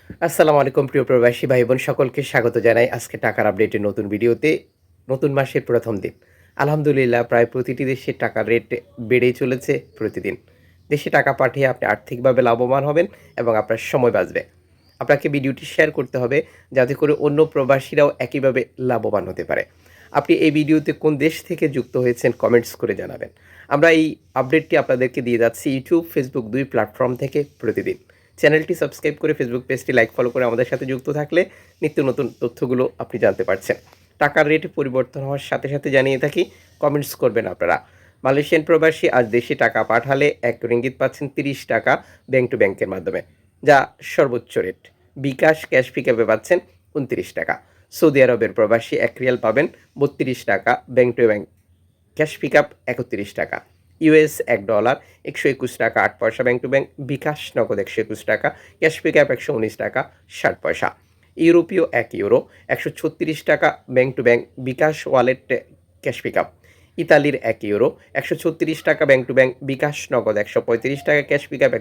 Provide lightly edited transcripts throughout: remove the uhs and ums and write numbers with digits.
আসসালামু আলাইকুম প্রিয় প্রবাসী ভাই বোন সকলকে স্বাগত জানাই আজকে টাকার আপডেটের নতুন ভিডিওতে। নতুন মাসের প্রথম দিন। আলহামদুলিল্লাহ প্রায় প্রতিটি দেশে টাকার রেট বেড়েই চলেছে প্রতিদিন। দেশে টাকা পাঠিয়ে আপনি আর্থিকভাবে লাভবান হবেন এবং আপনার সময় বাঁচবে। আপনাকে ভিডিওটি শেয়ার করতে হবে যাতে করে অন্য প্রবাসীরাও একইভাবে লাভবান হতে পারে। আপনি এই ভিডিওতে কোন দেশ থেকে যুক্ত হয়েছেন কমেন্টস করে জানাবেন। আমরা এই আপডেটটি আপনাদেরকে দিয়ে যাচ্ছি ইউটিউব, ফেসবুক ২ প্ল্যাটফর্ম থেকে প্রতিদিন। চ্যানেলটি সাবস্ক্রাইব করে ফেসবুক পেজটি লাইক ফলো করে আমাদের সাথে যুক্ত থাকলে নিত্য নতুন তথ্যগুলো আপনি জানতে পারছেন। টাকার রেট পরিবর্তন হওয়ার সাথে সাথে জানিয়ে থাকি, কমেন্টস করবেন আপনারা। মালয়েশিয়ান প্রবাসী আজ দেশে টাকা পাঠালে ১ রিঙ্গিত পাচ্ছেন ৩০ টাকা ব্যাংক টু ব্যাংকের মাধ্যমে, যা সর্বোচ্চ রেট। বিকাশ ক্যাশ পিকআপে পাচ্ছেন ২৯ টাকা। সৌদি আরবের প্রবাসী ১ রিয়াল পাবেন ৩২ টাকা bank to bank, cash pickup ৩১ টাকা। ইউএস $1 121 টাকা ৮ পয়সা ব্যাংক টু ব্যাংক, বিকাশ নগদ ১২১ টাকা, ক্যাশ পিকআপ ১১৯ টাকা ৬০ পয়সা। ইউরোপীয় €১ ১৩৬ টাকা bank to bank, bKash wallet cash pickup. ইতালির €১ ১৩৬ টাকা ব্যাংক টু ব্যাংক, বিকাশ নগদ ১৩৫ টাকা, ক্যাশ পিকআপ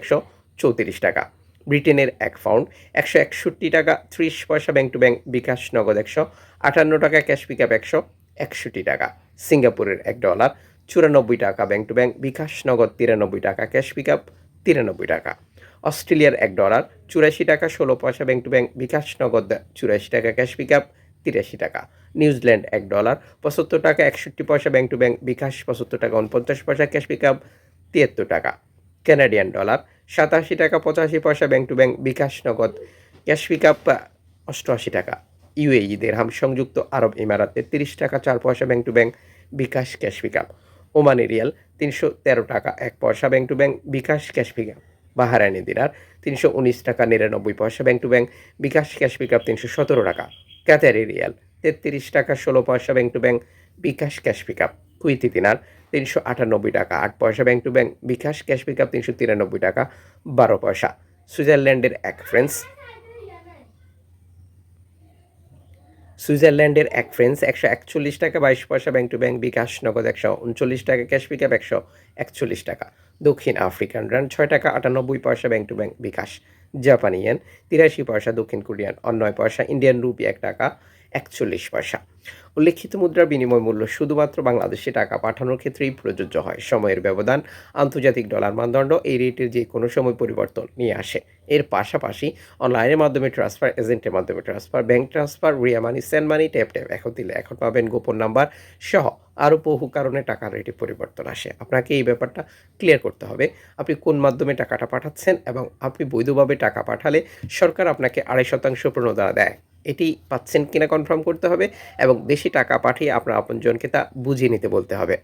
১৩৪ টাকা। ব্রিটেনের ১ পাউন্ড ১৬১ টাকা ৩০ পয়সা ব্যাংক টু ব্যাংক, বিকাশ নগদ ১৫৮ টাকা, ক্যাশ পিকআপ ১৬১ টাকা। সিঙ্গাপুরের $১ ৯৪ টাকা ব্যাংক টু ব্যাংক, বিকাশ নগদ ৯৩ টাকা, ক্যাশ পিকআপ ৯৩ টাকা। অস্ট্রেলিয়ার $১ ৮৪ টাকা ১৬ পয়সা ব্যাংক টু ব্যাংক, বিকাশ নগদ ৮৪ টাকা, ক্যাশ পিকআপ ৮৩ টাকা। নিউজিল্যান্ড $১ ৭৫ টাকা ৬১ পয়সা ব্যাংক টু ব্যাংক, বিকাশ ৭৫ টাকা ৪৯ পয়সা, ক্যাশ পিকআপ ৭৩ টাকা। কানাডিয়ান ডলার ৮৭ টাকা ৮৫ পয়সা ব্যাংক টু ব্যাংক, বিকাশ নগদ, ক্যাশ পিকআপ ৮৮ টাকা। ইউএই দিরহাম সংযুক্ত আরব ইমারাতে ৩০ টাকা ৪ পয়সা bank to bank, bKash cash pickup. Omani riyal ৩১৩ টাকা ১ পয়সা bank to bank, bKash cash pickup. Bahraini dinar ৩১৯ টাকা ৯৯ পয়সা bank to bank, bKash cash pickup ৩১৭ টাকা। কাতারি রিয়াল ৩৩ টাকা ১৬ পয়সা bank to bank, bKash cash pickup. Kuwaiti dinar ৩৯৮ টাকা ৮ পয়সা bank to bank, bKash cash pickup ৩৯৩ টাকা ১২ পয়সা। সুইজারল্যান্ডের ১ ফ্রান্স ১৪১ টাকা ২২ পয়সা ব্যাংক টু ব্যাংক, বিকাশ নগদ ১৩৯ টাকা, ক্যাশ পিকআপ ১৪১ টাকা। দক্ষিণ আফ্রিকান রান ৬ টাকা ৯৮ পয়সা ব্যাংক টু ব্যাংক, বিকাশ। জাপানি ইয়েন ৮৩ পয়সা, দক্ষিণ কোরিয়ান ৯ পয়সা, ইন্ডিয়ান রুপি ১ টাকা ৪১ পয়সা। উল্লেখিত মুদ্রার বিনিময় মূল্য শুধুমাত্র বাংলাদেশে টাকা পাঠানোর ক্ষেত্রেই প্রযোজ্য হয়। সময়ের ব্যবধান, আন্তর্জাতিক ডলার মানদণ্ড এই রেটের যে কোনো সময় পরিবর্তন নিয়ে আসে। এর পাশাপাশি অনলাইনের মাধ্যমে ট্রান্সফার, এজেন্টের মাধ্যমে ট্রান্সফার, ব্যাংক ট্রান্সফার, রিয়া মানি, সেন্ড মানি, ট্যাপ এখন দিলে এখন পাবেন গোপন নাম্বার সহ আরও বহু কারণে টাকার রেটে পরিবর্তন আসে। আপনাকে এই ব্যাপারটা ক্লিয়ার করতে হবে। আপনি কোন মাধ্যমে টাকাটা পাঠাচ্ছেন এবং আপনি বৈধভাবে টাকা পাঠালে সরকার আপনাকে ২.৫% প্রণোদনা দেয়। এটি পাচ্ছেন কিনা কনফার্ম করতে হবে এবং দেশে টাকা পাঠিয়ে আপনার আপনজনকে তা বুঝিয়ে নিতে বলতে হবে।